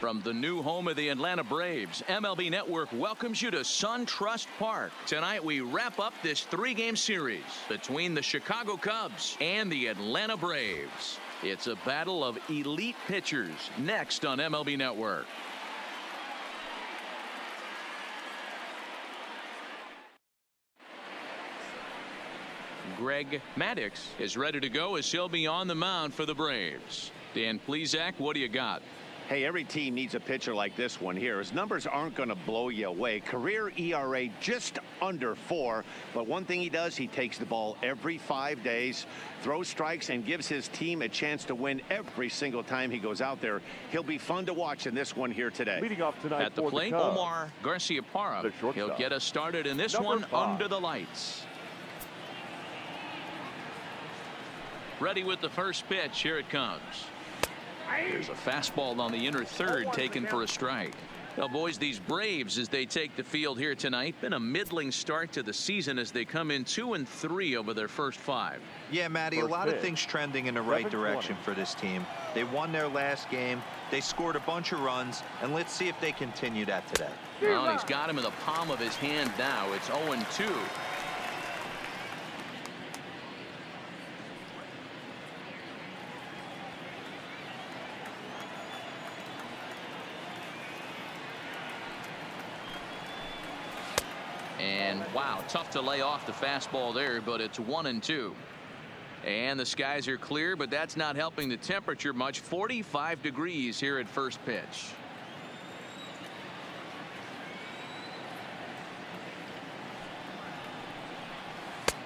From the new home of the Atlanta Braves, MLB Network welcomes you to SunTrust Park. Tonight we wrap up this three-game series between the Chicago Cubs and the Atlanta Braves. It's a battle of elite pitchers next on MLB Network. Greg Maddux is ready to go as he'll be on the mound for the Braves. Dan Plesac, what do you got? Hey, every team needs a pitcher like this one here. His numbers aren't going to blow you away. Career ERA just under 4. But one thing he does, he takes the ball every 5 days, throws strikes, and gives his team a chance to win every single time he goes out there. He'll be fun to watch in this one here today. Leading off tonight at the plate, Omar Garciaparra. He'll get us started in this one under the lights. Ready with the first pitch. Here it comes. There's a fastball on the inner third taken for a strike. Now, boys, these Braves, as they take the field here tonight, been a middling start to the season as they come in 2-3 over their first 5. Yeah, Matty, a lot of things trending in the right direction for this team. They won their last game. They scored a bunch of runs, and let's see if they continue that today. Well, he's got him in the palm of his hand now. It's 0-2. And wow, tough to lay off the fastball there, but it's 1-2. And the skies are clear, but that's not helping the temperature much. 45 degrees here at first pitch.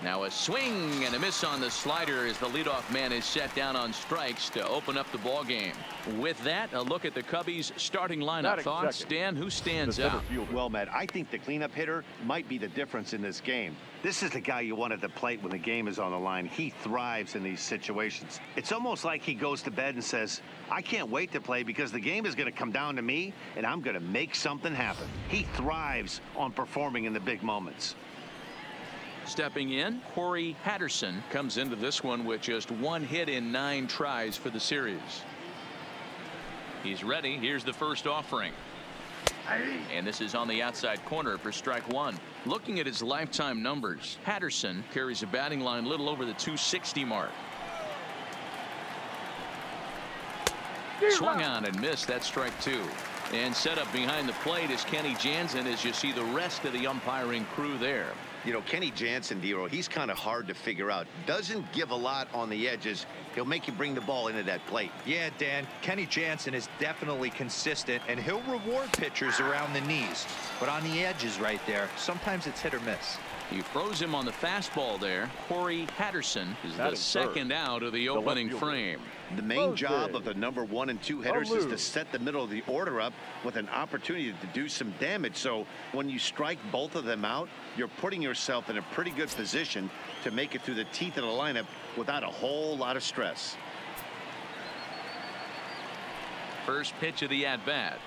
Now a swing and a miss on the slider as the leadoff man is set down on strikes to open up the ball game. With that, a look at the Cubbies starting lineup. Thoughts, Dan? Who stands out? Well, Matt, I think the cleanup hitter might be the difference in this game. This is the guy you want at the plate when the game is on the line. He thrives in these situations. It's almost like he goes to bed and says, I can't wait to play because the game is going to come down to me and I'm going to make something happen. He thrives on performing in the big moments. Stepping in, Corey Patterson comes into this one with just 1 hit in 9 tries for the series. He's ready. Here's the first offering. And this is on the outside corner for strike 1. Looking at his lifetime numbers, Patterson carries a batting line a little over the 260 mark. Swung on and missed. That's strike 2. And set up behind the plate is Kenny Jansen as you see the rest of the umpiring crew there. You know, Kenny Jansen, Dero, he's kind of hard to figure out. Doesn't give a lot on the edges. He'll make you bring the ball into that plate. Yeah, Dan, Kenny Jansen is definitely consistent, and he'll reward pitchers around the knees. But on the edges right there, sometimes it's hit or miss. He throws him on the fastball there. Corey Patterson is the second out of the opening frame. The main job of the number 1 and 2 hitters is to set the middle of the order up with an opportunity to do some damage. So when you strike both of them out, you're putting yourself in a pretty good position to make it through the teeth of the lineup without a whole lot of stress. First pitch of the at-bat.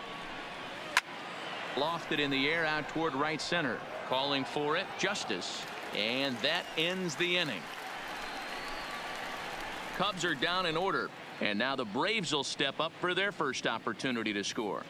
Lofted in the air out toward right center. Calling for it, Justice, and that ends the inning. Cubs are down in order, and now the Braves will step up for their first opportunity to score.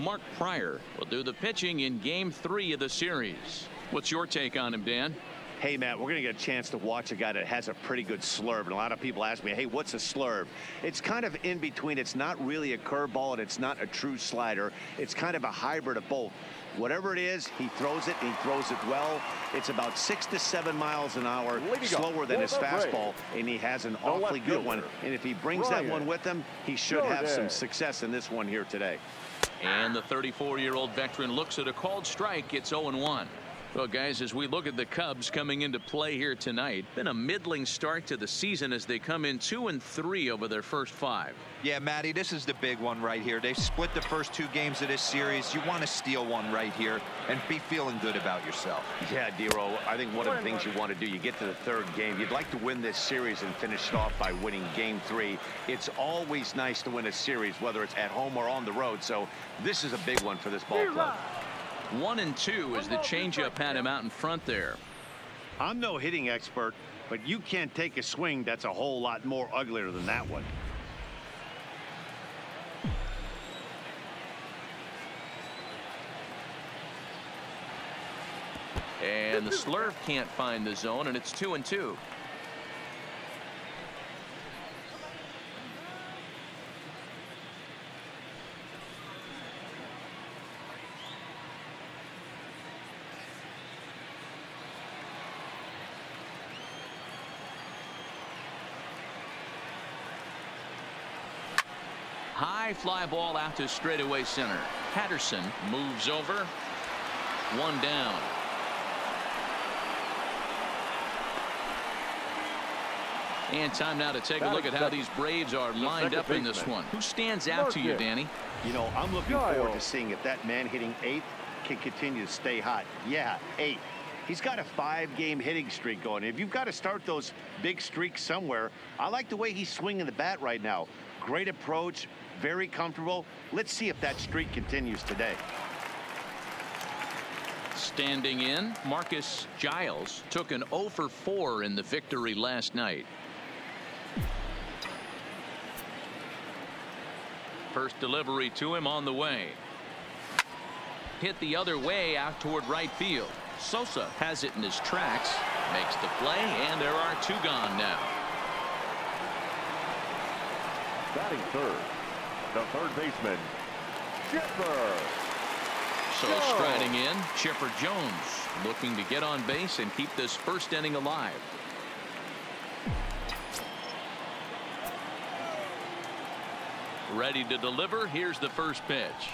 Mark Prior will do the pitching in Game 3 of the series. What's your take on him, Dan? Hey, Matt, we're going to get a chance to watch a guy that has a pretty good slurve. And a lot of people ask me, hey, what's a slurve? It's kind of in between. It's not really a curveball, and it's not a true slider. It's kind of a hybrid of both. Whatever it is, he throws it, and he throws it well. It's about 6 to 7 miles an hour slower than his fastball, and he has an awfully good one. And if he brings that one with him, he should have some success in this one here today. And the 34-year-old veteran looks at a called strike. It's 0-1. Well, guys, as we look at the Cubs coming into play here tonight, been a middling start to the season as they come in 2-3 over their first 5. Yeah, Matty, this is the big one right here. They've split the first 2 games of this series. You want to steal one right here and be feeling good about yourself. Yeah, Dero, I think one of the things you want to do, you get to the 3rd game, you'd like to win this series and finish it off by winning Game 3. It's always nice to win a series, whether it's at home or on the road. So this is a big one for this ball club. 1-2 as the changeup had him out in front there. I'm no hitting expert, but you can't take a swing that's a whole lot more uglier than that one. And the slurve can't find the zone, and it's 2-2. High fly ball out to straightaway center. Patterson moves over. One down. And time now to take a look at how these Braves are lined up in this one. Who stands out to you, Danny? You know, I'm looking forward to seeing if that man hitting 8th can continue to stay hot. Yeah, 8. He's got a 5-game hitting streak going. If you've got to start those big streaks somewhere, I like the way he's swinging the bat right now. Great approach, very comfortable. Let's see if that streak continues today. Standing in, Marcus Giles took an 0 for 4 in the victory last night. First delivery to him on the way. Hit the other way out toward right field. Sosa has it in his tracks, makes the play, and there are 2 gone now. Batting third, the third baseman, Chipper. So striding in, Chipper Jones looking to get on base and keep this first inning alive. Ready to deliver. Here's the first pitch.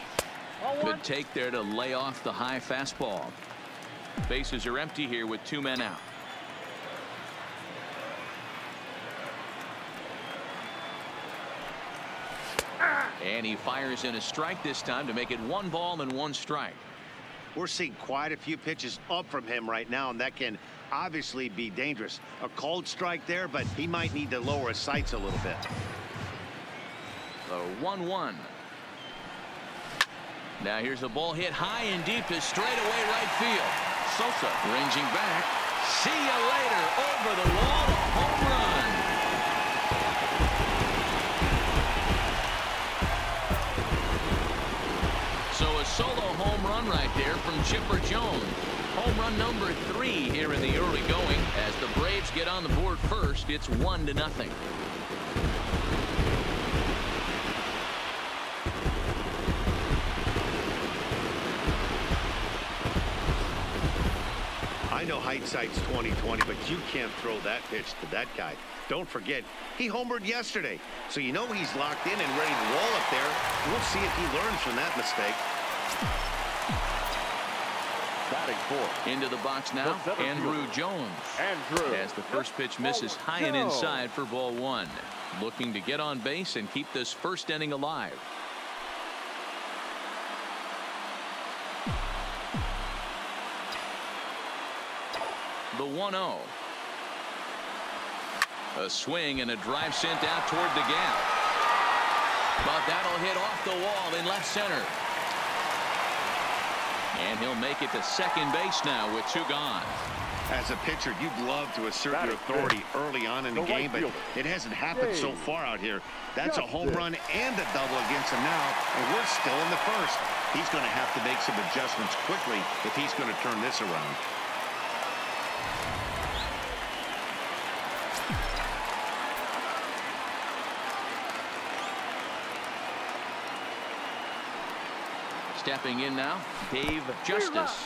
Good take there to lay off the high fastball. Bases are empty here with 2 men out. And he fires in a strike this time to make it 1 ball and 1 strike. We're seeing quite a few pitches up from him right now, and that can obviously be dangerous. A cold strike there, but he might need to lower his sights a little bit. The 1-1. Now here's a ball hit high and deep to straightaway right field. Sosa ranging back. See you later. Over the wall. A home run. So a solo home run right there from Chipper Jones. Home run number 3 here in the early going. As the Braves get on the board first, it's 1-0. I know hindsight's 20/20, but you can't throw that pitch to that guy. Don't forget, he homered yesterday, so you know he's locked in and ready to roll up there. We'll see if he learns from that mistake. Batting fourth. Into the box now, Andruw Jones. As the first pitch misses high and inside for ball 1. Looking to get on base and keep this first inning alive. The 1-0. A swing and a drive sent out toward the gap. But that'll hit off the wall in left center. And he'll make it to second base now with 2 gone. As a pitcher, you'd love to assert your authority early on in the game, but it hasn't happened so far out here. That's a home run and a double against him now, and we're still in the first. He's going to have to make some adjustments quickly if he's going to turn this around. Stepping in now, Dave Justice.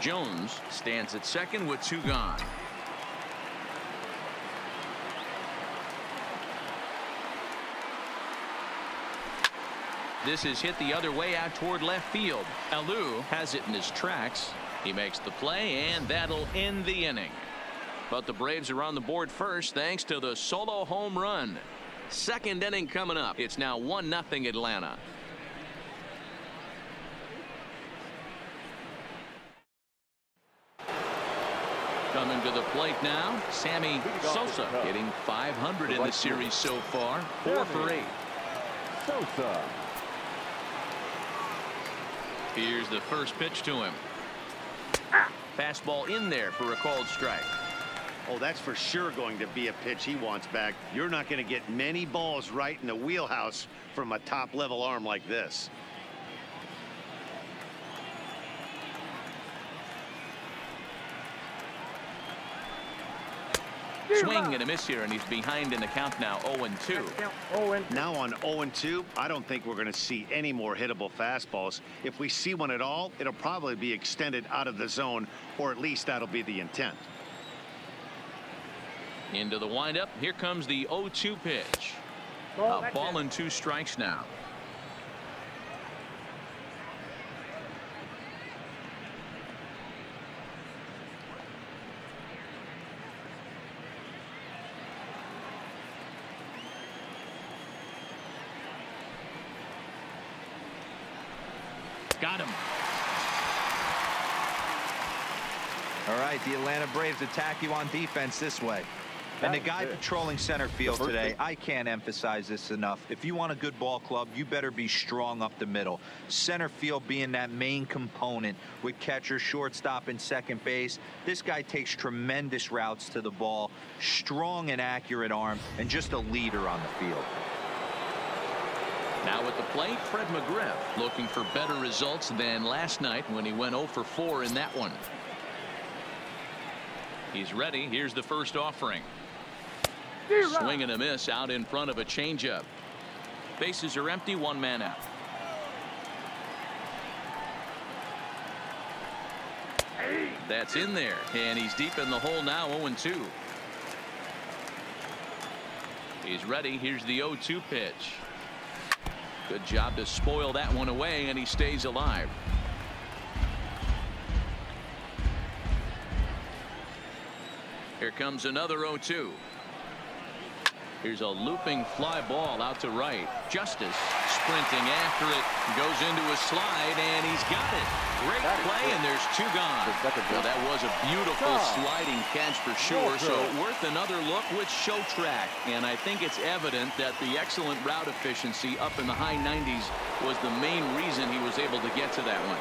Jones stands at second with 2 gone. This is hit the other way out toward left field. Alou has it in his tracks. He makes the play, and that'll end the inning. But the Braves are on the board first thanks to the solo home run. Second inning coming up. It's now 1-0 Atlanta. Coming to the plate now, Sammy Sosa, hitting 500 in the series so far, 4 for 8. Sosa. Here's the first pitch to him. Fastball in there for a called strike. Oh, that's for sure going to be a pitch he wants back. You're not going to get many balls right in the wheelhouse from a top-level arm like this. Swing and a miss here, and he's behind in the count now, 0-2. Now on 0-2, I don't think we're going to see any more hittable fastballs. If we see one at all, it'll probably be extended out of the zone, or at least that'll be the intent. Into the windup. Here comes the 0-2 pitch. A ball and 2 strikes now. Got him. All right, the Atlanta Braves attack you on defense this way. And the guy patrolling center field today, I can't emphasize this enough. If you want a good ball club, you better be strong up the middle. Center field being that main component with catcher, shortstop, and second base. This guy takes tremendous routes to the ball, strong and accurate arm, and just a leader on the field. Now at the plate, Fred McGriff looking for better results than last night when he went 0 for 4 in that one. He's ready. Here's the first offering. Swing and a miss out in front of a changeup. Bases are empty, 1 man out. That's in there, and he's deep in the hole now, 0-2. He's ready. Here's the 0-2 pitch. Good job to spoil that one away, and he stays alive. Here comes another 0-2. Here's a looping fly ball out to right. Justice sprinting after it, goes into a slide, and he's got it. Great play, and there's 2 gone. Well, that was a beautiful sliding catch for sure, so worth another look with Show Track. And I think it's evident that the excellent route efficiency up in the high 90s was the main reason he was able to get to that one.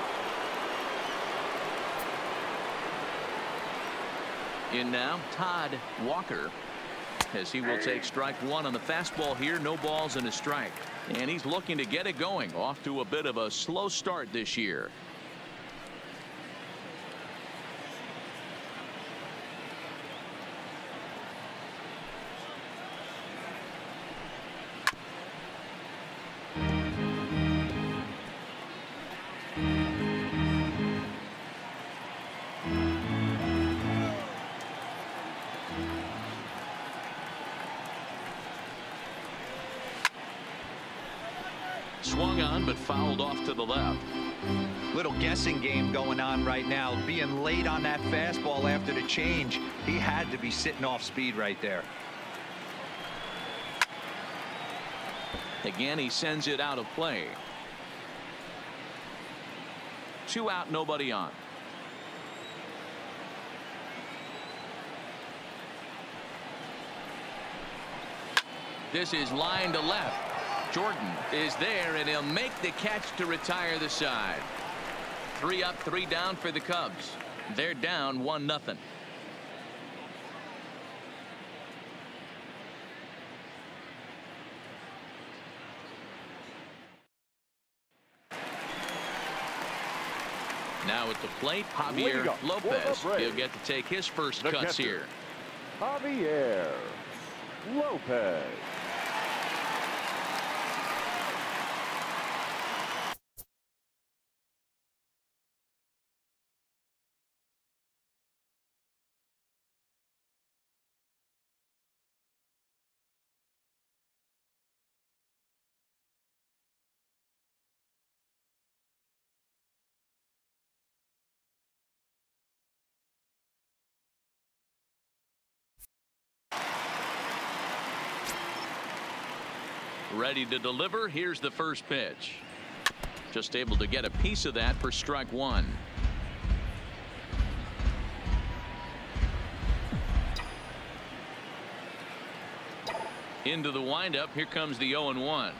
In now, Todd Walker, as he will take strike 1 on the fastball here. No balls and a strike, and he's looking to get it going. Off to a bit of a slow start this year. Swung on, but fouled off to the left. Little guessing game going on right now. Being late on that fastball after the change. He had to be sitting off speed right there. Again, he sends it out of play. 2 out, nobody on. This is line to left. Jordan is there, and he'll make the catch to retire the side. 3 up, 3 down for the Cubs. They're down 1-0. Now at the plate, Javier Lopez. He'll get to take his first cuts here. Javier Lopez. Ready to deliver. Here's the first pitch. Just able to get a piece of that for strike 1. Into the windup. Here comes the 0-1.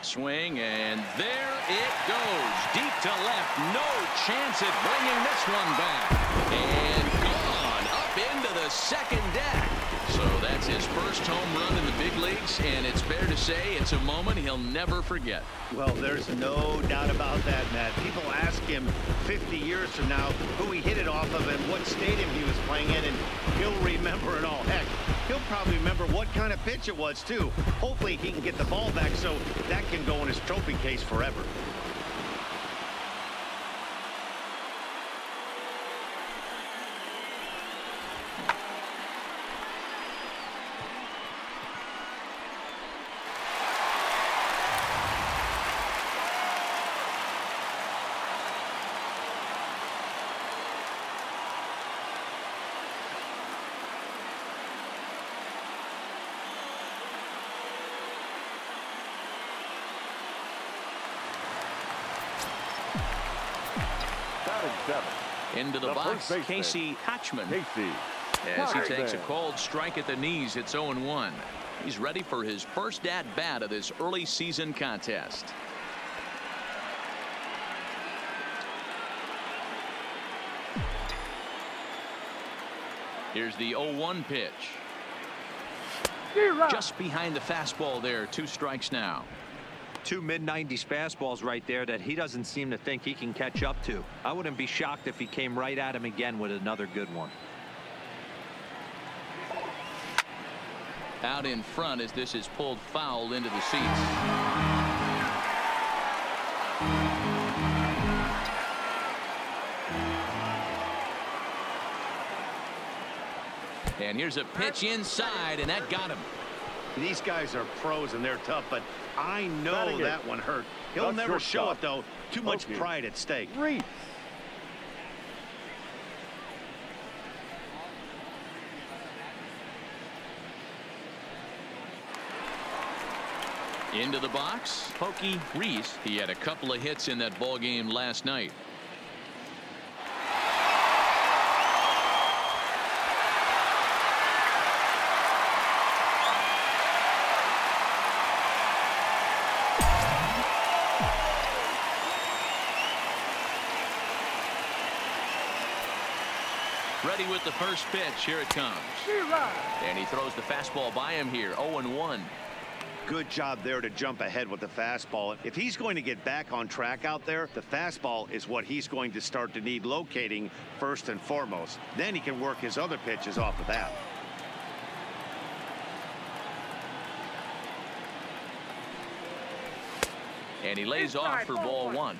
Swing, and there it goes. Deep to left. No chance at bringing this one back. And gone up into the second deck. So that's his first home run in the big leagues, and it's fair to say it's a moment he'll never forget. Well, there's no doubt about that, Matt. People ask him 50 years from now who he hit it off of and what stadium he was playing in, and he'll remember it all. Heck, he'll probably remember what kind of pitch it was, too. Hopefully he can get the ball back so that can go in his trophy case forever. Into the box, Casey Hatchman. As he takes a cold strike at the knees, it's 0-1. He's ready for his first at-bat of this early season contest. Here's the 0-1 pitch. Just behind the fastball there. 2 strikes now. 2 mid-90s fastballs right there that he doesn't seem to think he can catch up to. I wouldn't be shocked if he came right at him again with another good one. Out in front as this is pulled foul into the seats. And here's a pitch inside, and that got him. These guys are pros and they're tough, but I know that one hurt. He'll never show it, though. Too much pride at stake. Into the box, Pokey Reese. He had a couple of hits in that ball game last night. Ready with the first pitch. Here it comes. And he throws the fastball by him here. 0-1. Good job there to jump ahead with the fastball. If he's going to get back on track out there, the fastball is what he's going to start to need locating first and foremost. Then he can work his other pitches off of that. And he lays off for ball 1.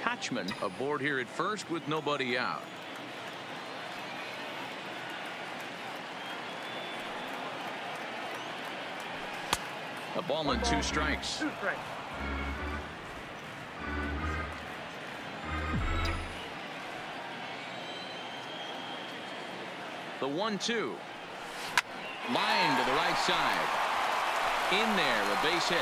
Hatchman aboard here at first with nobody out. A ball and 2 strikes. The 1-2. Line to the right side. In there, a base hit.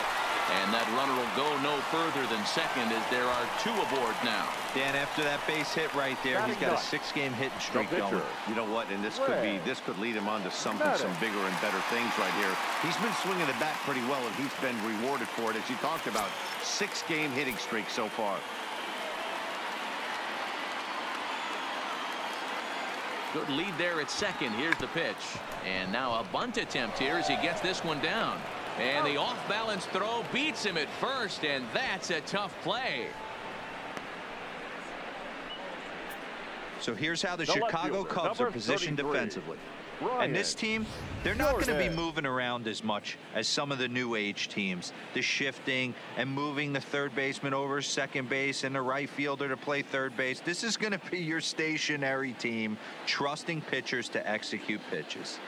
And that runner will go no further than second as there are 2 aboard now. Dan, after that base hit right there, he's got a 6-game hitting streak going. You know what? And this could lead him on to some bigger and better things right here. He's been swinging the bat pretty well, and he's been rewarded for it, as you talked about. 6-game hitting streak so far. Good lead there at second. Here's the pitch. And now a bunt attempt here as he gets this one down. And the off-balance throw beats him at first, and that's a tough play. So here's how the Chicago Cubs are positioned defensively. And this team, they're not going to be moving around as much as some of the new age teams. The shifting and moving the third baseman over second base and the right fielder to play third base. This is going to be your stationary team, trusting pitchers to execute pitches.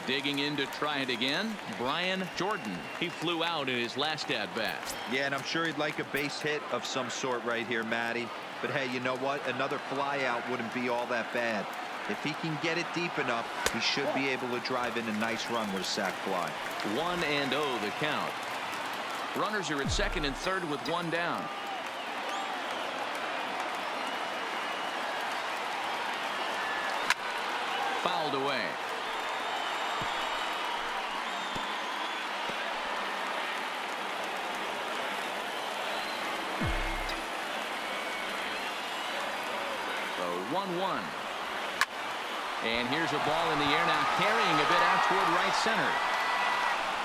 Digging in to try it again, Brian Jordan. He flew out in his last at-bat. Yeah, and I'm sure he'd like a base hit of some sort right here, Matty. But hey, you know what? Another fly out wouldn't be all that bad. If he can get it deep enough, he should be able to drive in a nice run with a sac fly. 1-0 the count. Runners are at second and third with one down. Fouled away. So 1-1. And here's a ball in the air now, carrying a bit out toward right center.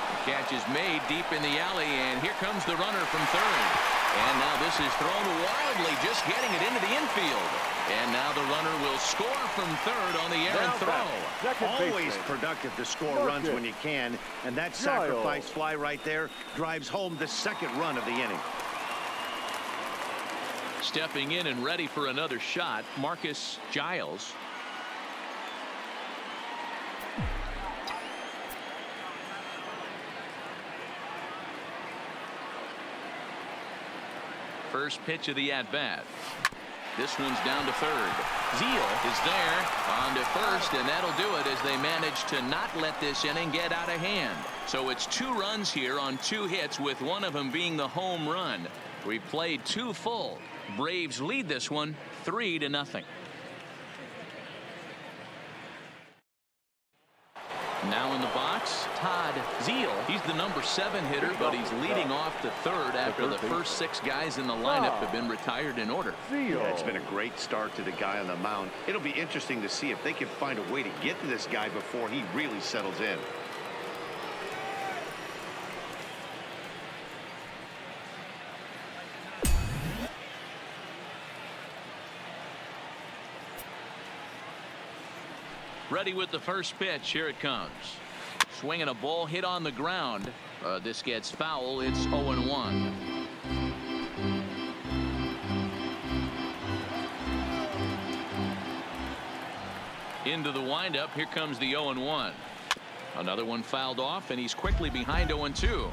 The catch is made deep in the alley, and here comes the runner from third. And now this is thrown wildly, just getting it into the infield. And now the runner will score from third on the errant throw. Always productive to score runs when you can, and that sacrifice fly right there drives home the second run of the inning. Stepping in and ready for another shot, Marcus Giles. First pitch of the at-bat. This one's down to third. Zeal is there on to first, and that'll do it as they manage to not let this inning get out of hand. So it's 2 runs here on 2 hits, with one of them being the home run. We played 2 full. Braves lead this one 3-0. Now in the box, Todd Zeal. He's the number 7 hitter, but he's leading off the third after the first 6 guys in the lineup have been retired in order. Yeah, it's been a great start to the guy on the mound. It'll be interesting to see if they can find a way to get to this guy before he really settles in. Ready with the first pitch. Here it comes. Swinging a ball hit on the ground. This gets foul. It's 0-1. Into the windup. Here comes the 0-1. Another one fouled off, and he's quickly behind 0-2.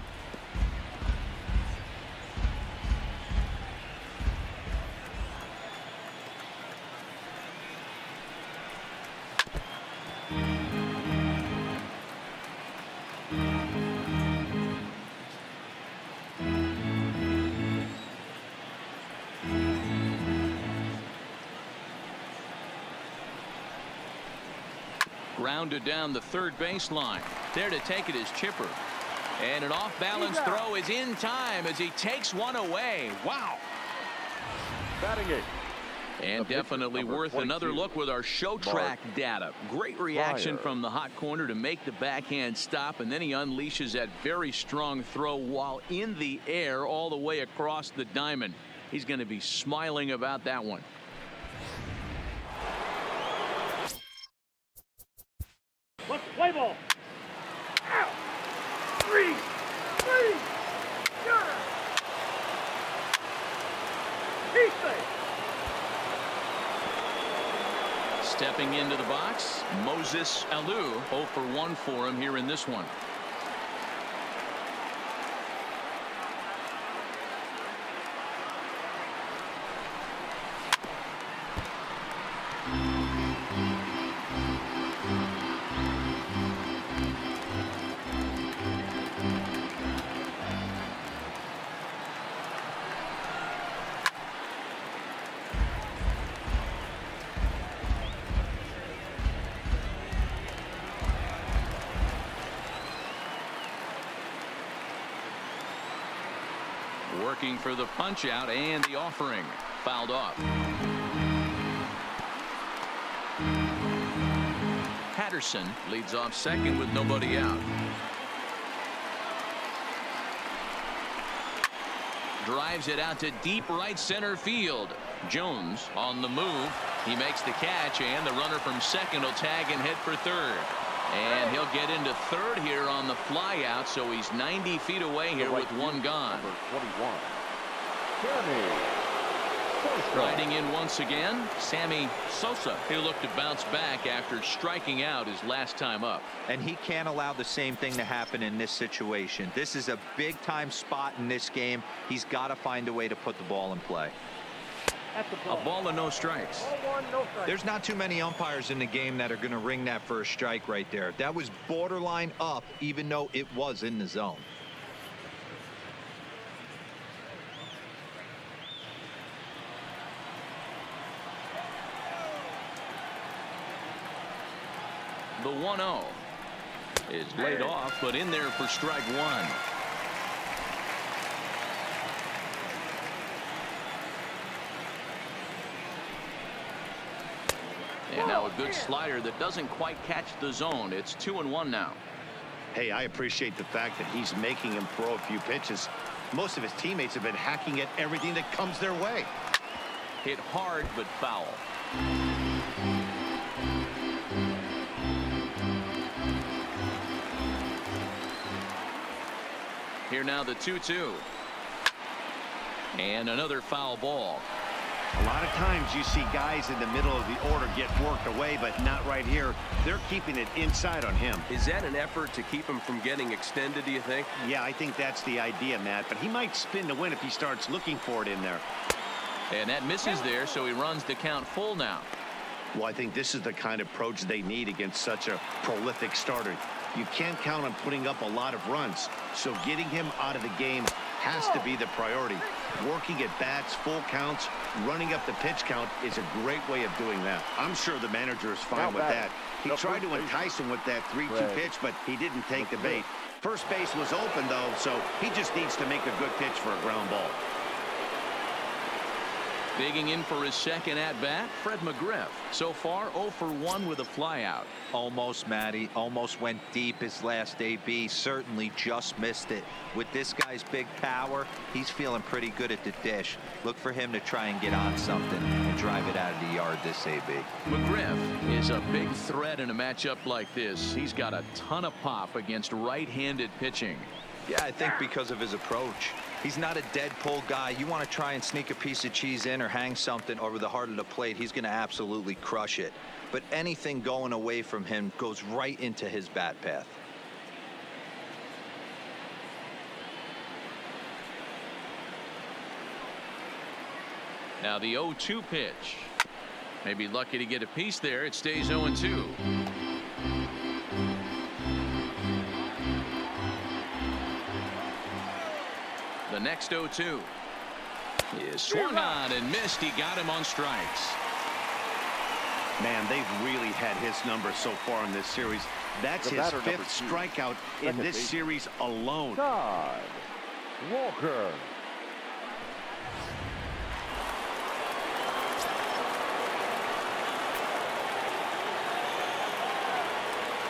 Grounded down the third baseline. There to take it is Chipper. And an off-balance throw is in time as he takes one away. Wow. Batting it. And definitely worth another look with our show track data. Great reaction from the hot corner to make the backhand stop, and then he unleashes that very strong throw while in the air all the way across the diamond. He's going to be smiling about that one. Let's play ball. Out. 3. He's safe. Stepping into the box, Moses Alou. 0 for 1 for him here in this one. Working for the punch out, and the offering fouled off. Patterson leads off second with nobody out. Drives it out to deep right center field. Jones on the move. He makes the catch, and the runner from second will tag and head for third. And he'll get into third here on the fly out, so he's 90 feet away here with one gone. Number 21. Sammy Sosa. Riding in once again, Sammy Sosa. He'll look to bounce back after striking out his last time up. And he can't allow the same thing to happen in this situation. This is a big time spot in this game. He's got to find a way to put the ball in play. That's the A ball. ball and no strikes. Ball one, no strike. There's not too many umpires in the game that are going to ring that for a strike right there. That was borderline up, even though it was in the zone. The 1-0 is laid off, but in there for strike one. And now a good slider that doesn't quite catch the zone. It's 2-1 now. Hey, I appreciate the fact that he's making him throw a few pitches. Most of his teammates have been hacking at everything that comes their way. Hit hard but foul. Here now the 2-2. And another foul ball. A lot of times you see guys in the middle of the order get worked away, but not right here. They're keeping it inside on him. Is that an effort to keep him from getting extended, do you think? Yeah, I think that's the idea, Matt, but he might spin to win if he starts looking for it in there. And that misses there, so he runs the count full now. Well, I think this is the kind of approach they need against such a prolific starter. You can't count on putting up a lot of runs, so getting him out of the game has to be the priority. Working at bats, full counts, running up the pitch count is a great way of doing that. I'm sure the manager is fine with that. He tried to entice him with that 3-2 pitch, but he didn't take the bait. First base was open, though, so he just needs to make a good pitch for a ground ball. Digging in for his second at-bat, Fred McGriff. So far, 0 for 1 with a flyout. Almost, Matty. Almost went deep his last AB. Certainly just missed it. With this guy's big power, he's feeling pretty good at the dish. Look for him to try and get on something and drive it out of the yard this AB. McGriff is a big threat in a matchup like this. He's got a ton of pop against right-handed pitching. Yeah, I think because of his approach. He's not a dead pull guy. You want to try and sneak a piece of cheese in or hang something over the heart of the plate, he's going to absolutely crush it. But anything going away from him goes right into his bat path. Now the 0-2 pitch. Maybe lucky to get a piece there. It stays 0-2. The next 0-2 is swung on and missed. He got him on strikes. Man, they've really had his number so far in this series. That's his 5th strikeout in this series alone. Todd Walker.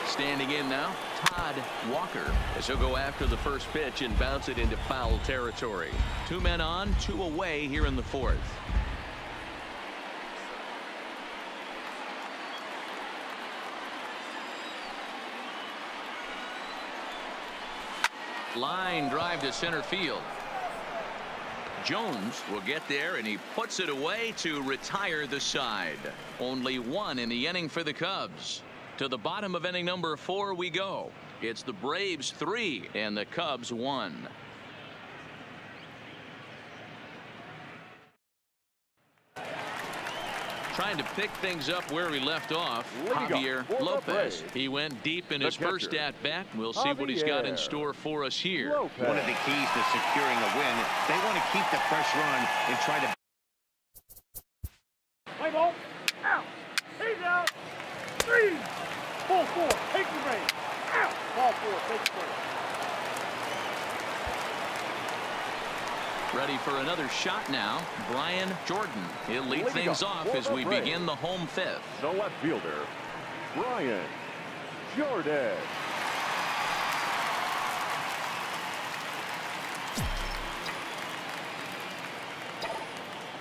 Standing in now, Todd Walker, as he'll go after the first pitch and bounce it into foul territory. 2 men on, 2 away here in the 4th. Line drive to center field. Jones will get there, and he puts it away to retire the side. Only 1 in the inning for the Cubs. To the bottom of inning number 4 we go. It's the Braves 3 and the Cubs 1. Trying to pick things up where he left off, Javier Lopez. He went deep in his first at-bat. We'll see what he's got in store for us here. One of the keys to securing a win, they want to keep the pressure on and try to... Play ball. Out. He's out. 3. Ball 4. Take the break. Out. Ball 4. Take the break. Ready for another shot now, Brian Jordan. He'll lead things off as we begin the home 5th. The left fielder, Brian Jordan.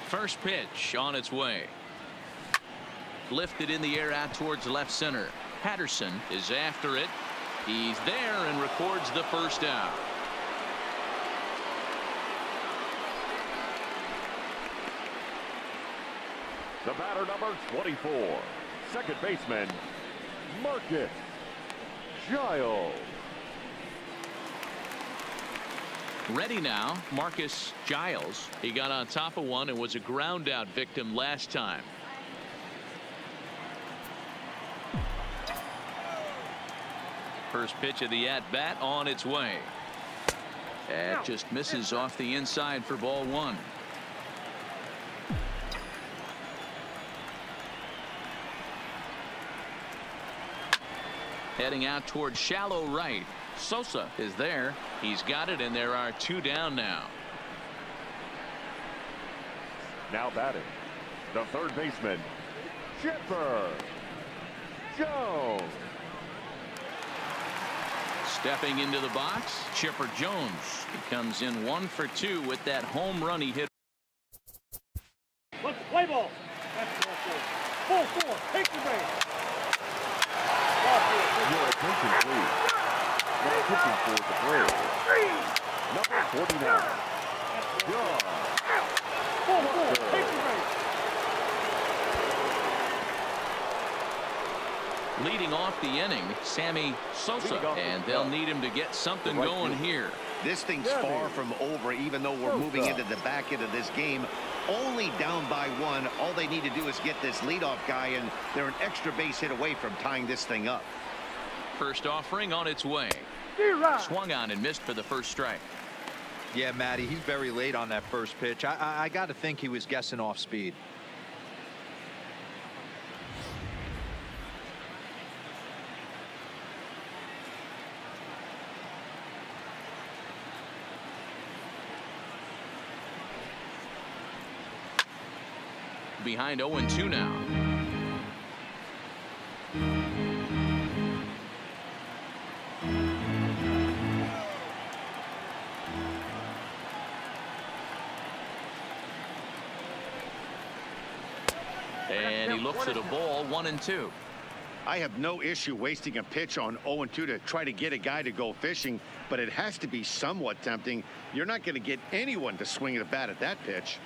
First pitch on its way. Lifted in the air out towards left center. Patterson is after it. He's there and records the first out. The batter, number 24, second baseman, Marcus Giles. Ready now, Marcus Giles. He got on top of one and was a ground out victim last time. First pitch of the at bat on its way. It just misses off the inside for ball one. Heading out toward shallow right. Sosa is there. He's got it, and there are two down now. Now batting, the third baseman, Chipper Jones. Stepping into the box, Chipper Jones. He comes in 1 for 2 with that home run he hit. Let's play ball. That's ball four. Ball four. Take the base. Your attention, please. Now pitching for the Braves, number 49, John Walker. Take the base. Leading off the inning, Sammy Sosa, and they'll need him to get something going here. This thing's far from over, even though we're moving into the back end of this game. Only down by 1. All they need to do is get this leadoff guy, and they're an extra base hit away from tying this thing up. First offering on its way. Swung on and missed for the first strike. Yeah, Matty, he's very late on that first pitch. I got to think he was guessing off speed. Behind 0-2 now. And he looks at a ball, 1-2. I have no issue wasting a pitch on 0-2 to try to get a guy to go fishing, but it has to be somewhat tempting. You're not going to get anyone to swing at a bat at that pitch.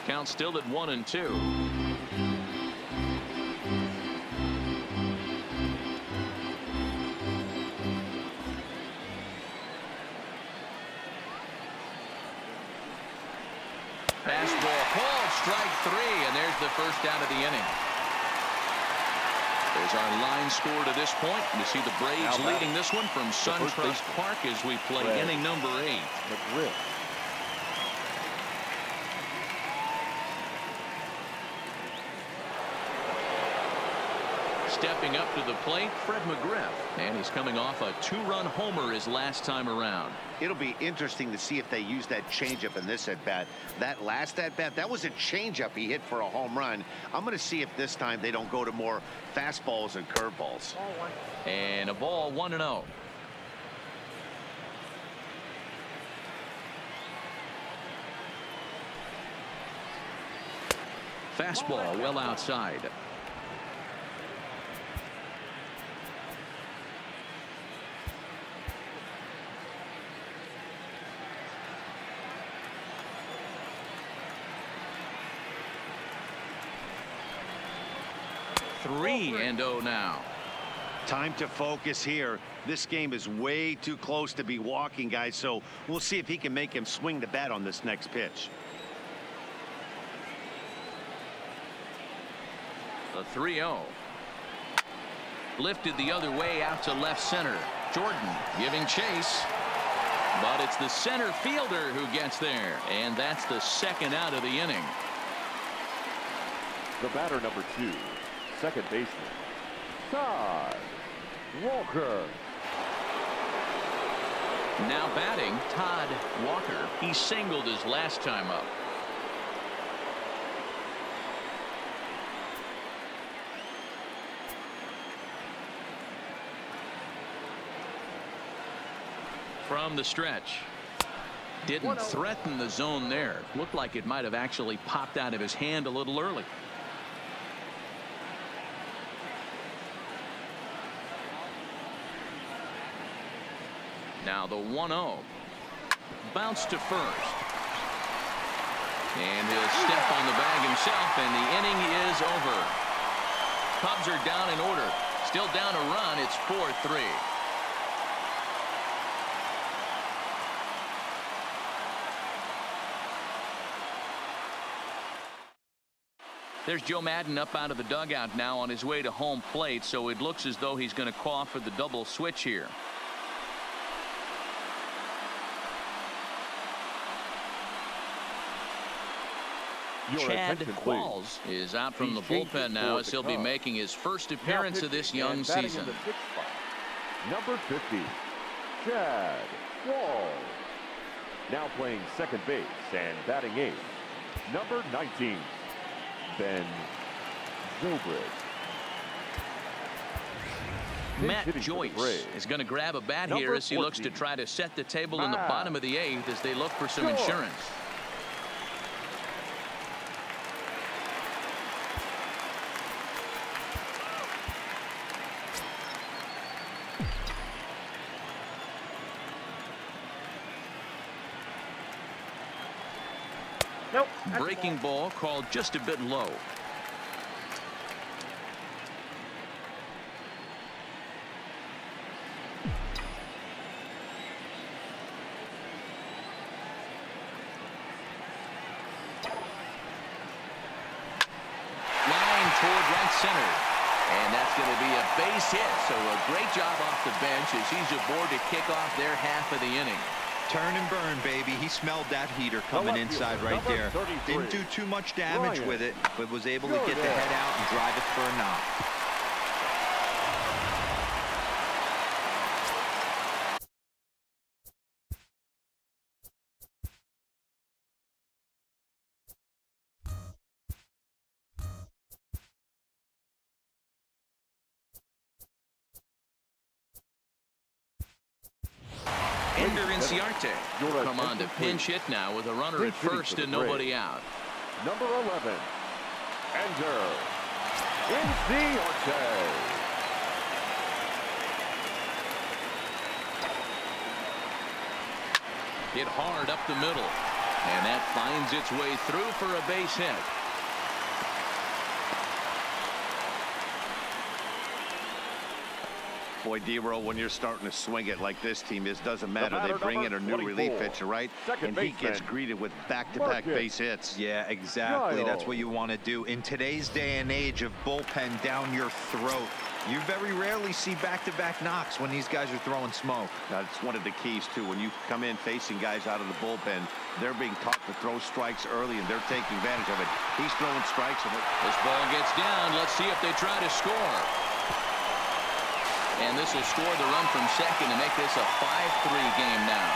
Count still at 1-2. Fastball called, strike 3, and there's the first out of the inning. There's our line score to this point. You see the Braves leading this one from SunTrust Park as we play inning number 8. McGriff. Stepping up to the plate, Fred McGriff, and he's coming off a 2-run homer his last time around. It'll be interesting to see if they use that changeup in this at-bat. That last at-bat, that was a changeup he hit for a home run. I'm going to see if this time they don't go to more fastballs and curveballs. And a ball, 1-0. Fastball well outside. Three and 0 now. Time to focus here. This game is way too close to be walking, guys, so we'll see if he can make him swing the bat on this next pitch. The 3-0. Lifted the other way out to left center. Jordan giving chase. But it's the center fielder who gets there. And that's the second out of the inning. The batter, number 2, second baseman, Todd Walker. Now batting, Todd Walker. He singled his last time up. From the stretch. Didn't threaten the zone there. Looked like it might have actually popped out of his hand a little early. Now the 1-0. Bounce to first. And he'll step on the bag himself, and the inning is over. Cubs are down in order. Still down a run. It's 4-3. There's Joe Maddon up out of the dugout now on his way to home plate, so it looks as though he's going to call for the double switch here. Chad Qualls is out from the bullpen now as he'll be making his first appearance of this young season. Number 50, Chad Qualls. Now playing second base and batting eighth, number 19, Ben Zobrist. Matt Joyce is going to grab a bat here as he looks to try to set the table in the bottom of the eighth as they look for some insurance. Nope. Breaking ball called just a bit low. Line toward right center. And that's going to be a base hit. So a great job off the bench as he's aboard to kick off their half of the inning. Turn and burn, baby. He smelled that heater coming inside right there. Didn't do too much damage with it, but was able to get the head out and drive it for a knock. Ender Inciarte will come on to pinch hit now with a runner at first and nobody out. Number 11, Ender Inciarte. Hit hard up the middle, and that finds its way through for a base hit. Boy, D-Roll, when you're starting to swing it like this team is, doesn't matter. They bring in a new relief pitcher, right? And he gets greeted with back-to-back base hits. Yeah, exactly. That's what you want to do. In today's day and age of bullpen down your throat, you very rarely see back-to-back knocks when these guys are throwing smoke. That's one of the keys, too. When you come in facing guys out of the bullpen, they're being taught to throw strikes early, and they're taking advantage of it. He's throwing strikes. This ball gets down. Let's see if they try to score. And this will score the run from second to make this a 5-3 game now.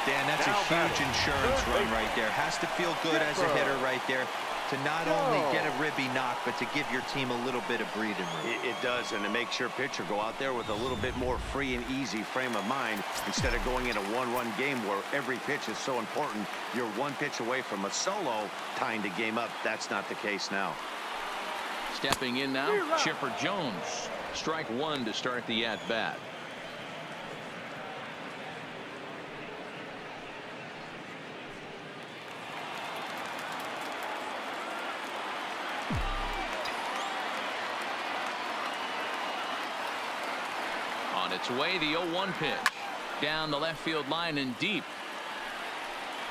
Dan, that's a huge insurance run right there. Has to feel good as a hitter right there to not only get a ribby knock, but to give your team a little bit of breathing room. It does, and it makes your pitcher go out there with a little bit more free and easy frame of mind instead of going in a one-run game where every pitch is so important. You're one pitch away from a solo tying the game up. That's not the case now. Stepping in now, Chipper Jones. Strike one to start the at-bat. On its way, the 0-1 pitch. Down the left field line and deep.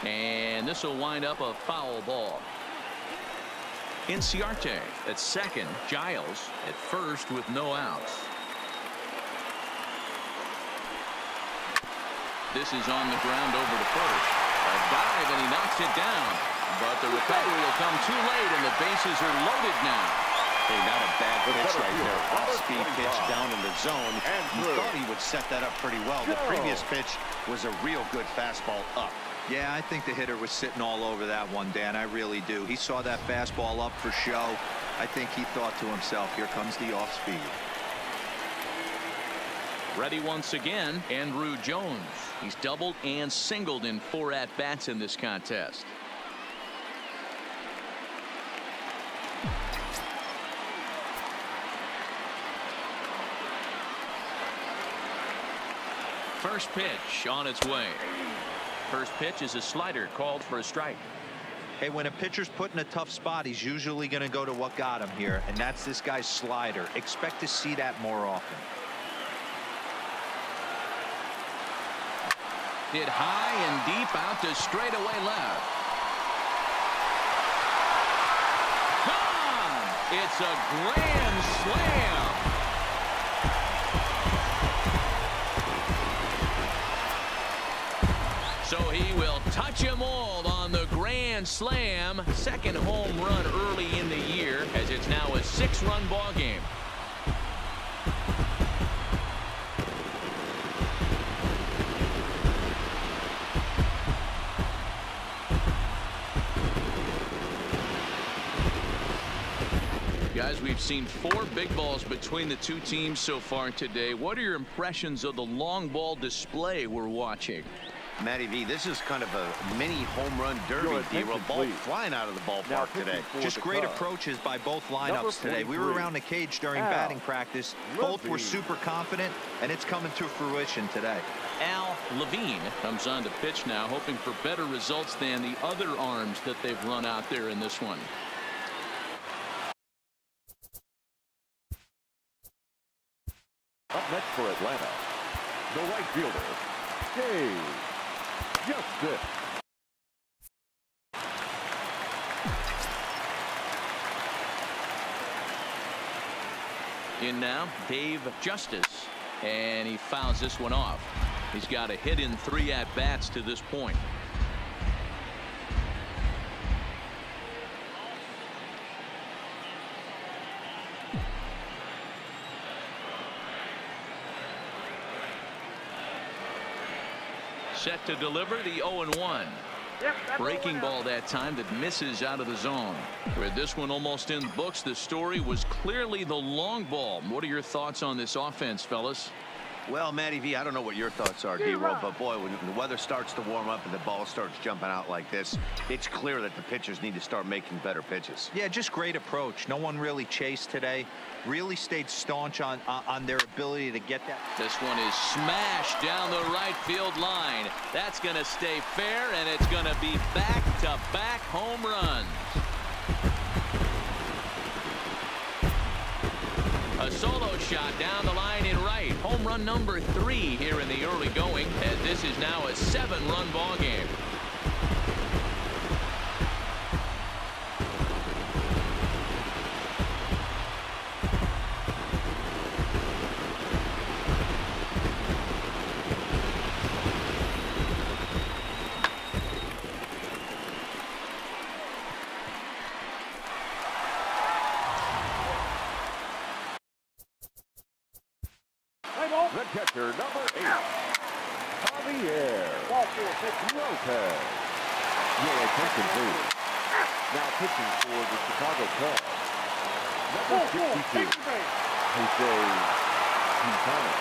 And this will wind up a foul ball. Inciarte at second, Giles at first with no outs. This is on the ground over to first. A dive and he knocks it down. But the recovery will come too late and the bases are loaded now. Hey, not a bad pitch right there. Off-speed pitch down in the zone. You thought he would set that up pretty well. The previous pitch was a real good fastball up. Yeah, I think the hitter was sitting all over that one, Dan. I really do. He saw that fastball up for show. I think he thought to himself, here comes the off-speed. Ready once again, Andrew Jones. He's doubled and singled in 4 at-bats in this contest. First pitch on its way. First pitch is a slider called for a strike. Hey, when a pitcher's put in a tough spot, he's usually going to go to what got him here, and that's this guy's slider. Expect to see that more often. Hit high and deep out to straightaway left. Gone! It's a grand slam. So he will touch them all on the grand slam. Second home run early in the year, as it's now a 6-run ball game. Guys, we've seen 4 big balls between the two teams so far today. What are your impressions of the long ball display we're watching? Matty V, this is kind of a mini home run derby. D-Roll, ball flying out of the ballpark today. Just great approaches by both lineups today. We were around the cage during batting practice. Both were super confident, and it's coming to fruition today. Al Levine comes on to pitch now, hoping for better results than the other arms that they've run out there in this one. Up next for Atlanta, the right fielder, Dave Justice. In now, Dave Justice, and he fouls this one off. He's got a hit in 3 at-bats to this point. Set to deliver the 0-1. Breaking ball that time that misses out of the zone. With this one almost in the books, the story was clearly the long ball. What are your thoughts on this offense, fellas? Well, Matty V, I don't know what your thoughts are, D-Roll, but boy, when the weather starts to warm up and the ball starts jumping out like this, it's clear that the pitchers need to start making better pitches. Yeah, just great approach. No one really chased today. Really stayed staunch on their ability to get that. This one is smashed down the right field line. That's going to stay fair, and it's going to be back-to-back home runs. A solo shot down the line in right. Home run number 3 here in the early going, as this is now a 7-run ball game. The catcher, number 8, Javier Lopez. Your attention, please. Now pitching for the Chicago Cubs, number 62, Jose Quintana.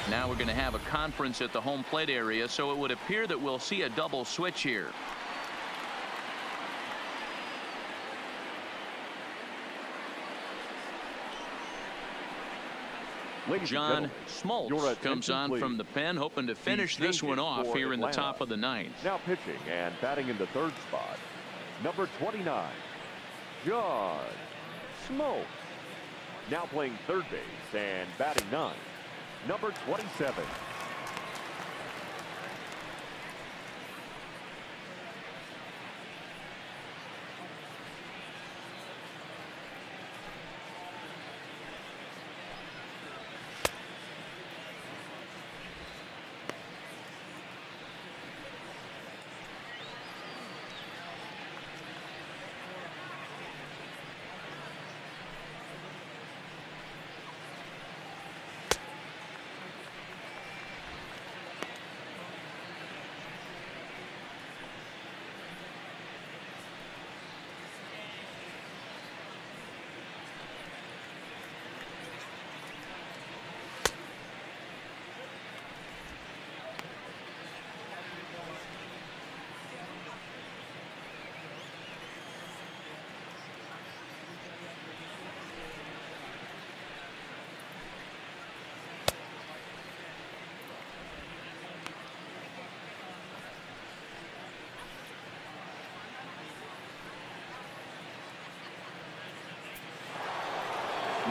Now we're going to have a conference at the home plate area, so it would appear that we'll see a double switch here. John Smoltz comes on from the pen, hoping to finish this one off here in the top of the 9th. Now pitching and batting in the 3rd spot, number 29, John Smoltz. Now playing 3rd base and batting 9, number 27.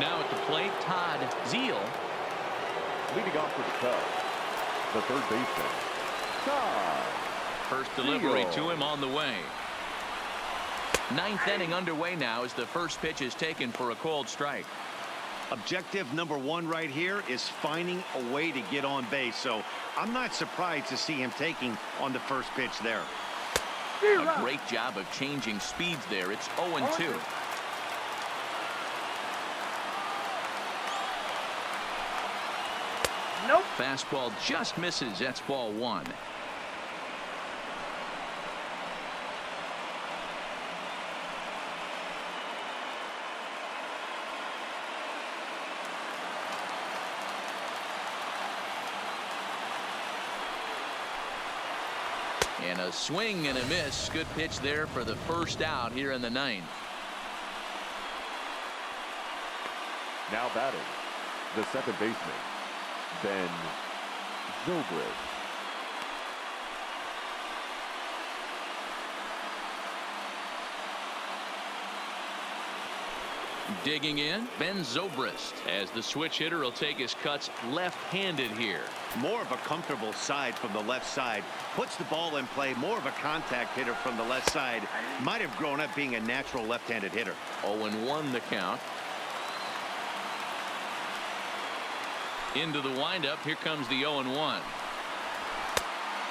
Now at the plate, Todd Zeile. Leading off for the Cubs, the third baseman, Todd First delivery Zeile. to him on the way. Ninth inning underway now as the first pitch is taken for a called strike. Objective number one right here is finding a way to get on base. So I'm not surprised to see him taking on the first pitch there. A great job of changing speeds there. It's 0-2. Nope. Fastball just misses. That's ball one. And a swing and a miss. Good pitch there for the first out here in the ninth. Now batting, the second baseman, Ben Zobrist. Digging in, Ben Zobrist, as the switch hitter will take his cuts left-handed here. More of a comfortable side from the left side. Puts the ball in play. More of a contact hitter from the left side. Might have grown up being a natural left-handed hitter. 0-1 the count. Into the windup. Here comes the 0-1.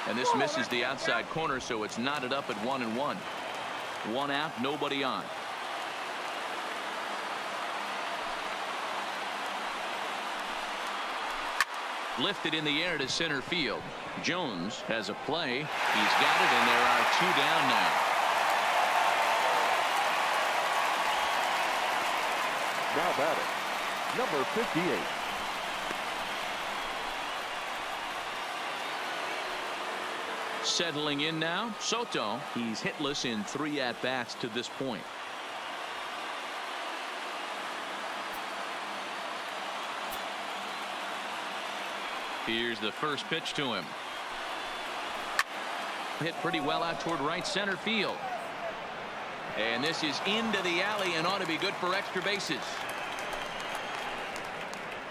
And this misses the outside corner, so it's knotted up at 1-1. One out, nobody on. Lifted in the air to center field. Jones has a play. He's got it, and there are two down now. Now batting, number 58. Settling in now, Soto. He's hitless in 3 at-bats to this point. Here's the first pitch to him. Hit pretty well out toward right center field. And this is into the alley and ought to be good for extra bases.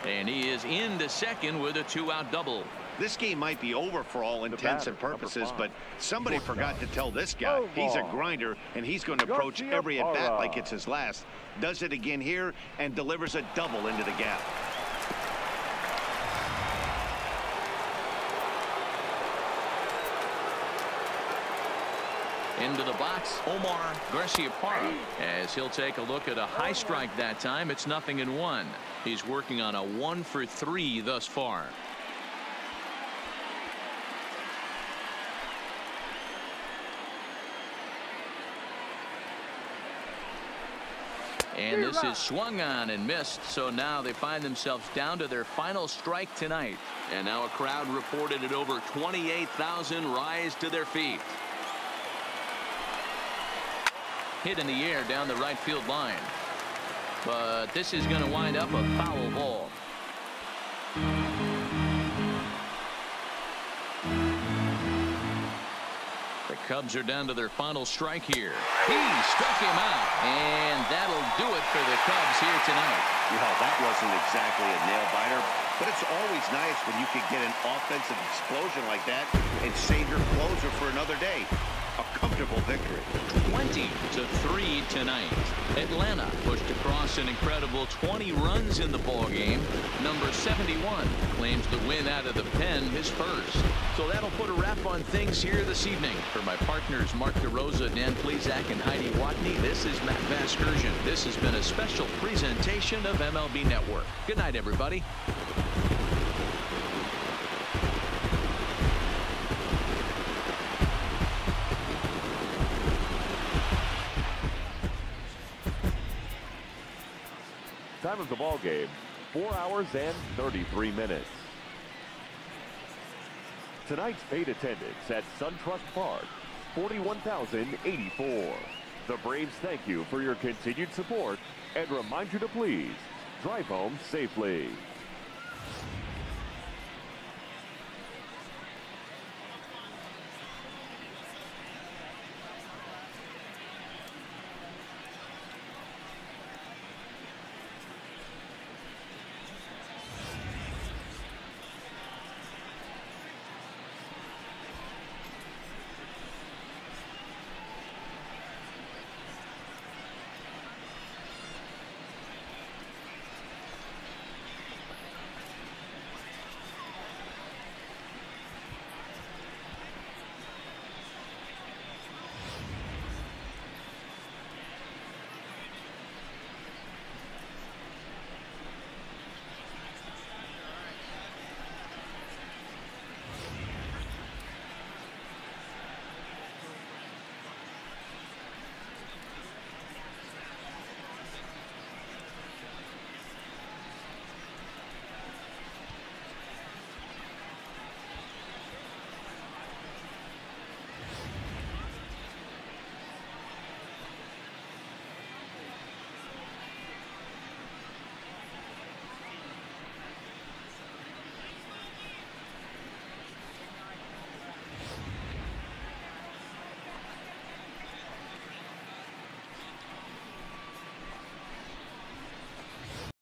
And he is into second with a 2-out double. This game might be over for all intents and purposes, but somebody forgot to tell this guy he's a grinder and he's going to approach every at bat like it's his last. Does it again here and delivers a double into the gap. Into the box, Omar Garciaparra, as he'll take a look at a high strike that time. It's 0-1. He's working on a 1-for-3 thus far. And this is swung on and missed, so now they find themselves down to their final strike tonight. And now a crowd reported at over 28,000 rise to their feet. Hit in the air down the right field line. But this is going to wind up a foul ball. The Cubs are down to their final strike here. He struck him out, and that'll do it for the Cubs here tonight. Well, that wasn't exactly a nail-biter, but it's always nice when you can get an offensive explosion like that and save your closer for another day. A comfortable victory. 20-3 tonight. Atlanta pushed across an incredible 20 runs in the ballgame. Number 71 claims the win out of the pen, his first. So that'll put a wrap on things here this evening. For my partners Mark DeRosa, Dan Plesac, and Heidi Watney, this is Matt Vasgersian. This has been a special presentation of MLB Network. Good night, everybody. Time of the ball game, 4 hours and 33 minutes. Tonight's paid attendance at SunTrust Park, 41,084. The Braves thank you for your continued support and remind you to please drive home safely.